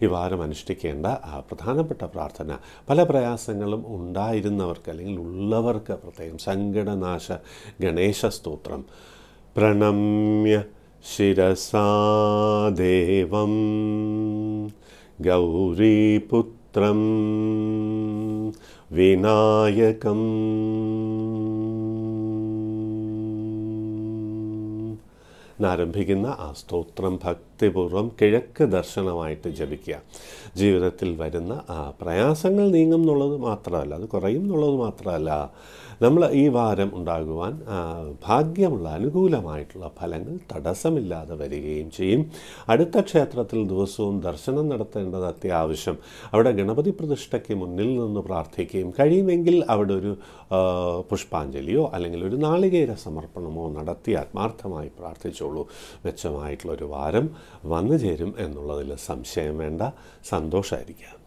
ഈ വാരം അനുഷ്ഠിക്കേണ്ട പ്രധാനപ്പെട്ട പ്രാർത്ഥന. പല പ്രയാസങ്ങളും ഉണ്ടായിരുന്നവർക്ക് അല്ലെങ്കിൽ ഉള്ളവർക്ക് പ്രത്യേകം സങ്കടനാശ ഗണേശ സ്തോത്രം. പ്രണമ്യ ശിരസാ ദേവം ഗൗരീപുത്രം വിനായകം എന്നാരംഭിക്കുന്ന ആ സ്തോത്രം ഭക്തിപൂർവ്വം കിഴക്ക് ദർശനമായിട്ട് ജപിക്കുക. ജീവിതത്തിൽ വരുന്ന പ്രയാസങ്ങൾ നീങ്ങും എന്നുള്ളത് മാത്രമല്ല, അത് കുറയും എന്നുള്ളത് മാത്രമല്ല, നമ്മൾ ഈ വാരം ഉണ്ടാകുവാൻ ഭാഗ്യമുള്ള അനുകൂലമായിട്ടുള്ള ഫലങ്ങൾ തടസ്സമില്ലാതെ വരികയും ചെയ്യും. അടുത്ത ക്ഷേത്രത്തിൽ ദിവസവും ദർശനം നടത്തേണ്ടത് അത്യാവശ്യം. അവിടെ ഗണപതി പ്രതിഷ്ഠയ്ക്ക് മുന്നിൽ നിന്ന് പ്രാർത്ഥിക്കുകയും കഴിയുമെങ്കിൽ അവിടെ ഒരു പുഷ്പാഞ്ജലിയോ അല്ലെങ്കിൽ ഒരു നാളികേര സമർപ്പണമോ നടത്തി ആത്മാർത്ഥമായി പ്രാർത്ഥിച്ചോളൂ. മെച്ചമായിട്ടുള്ളൊരു വാരം വന്നു ചേരും എന്നുള്ളതിൽ സംശയം വേണ്ട. സന്തോഷമായിരിക്കാം.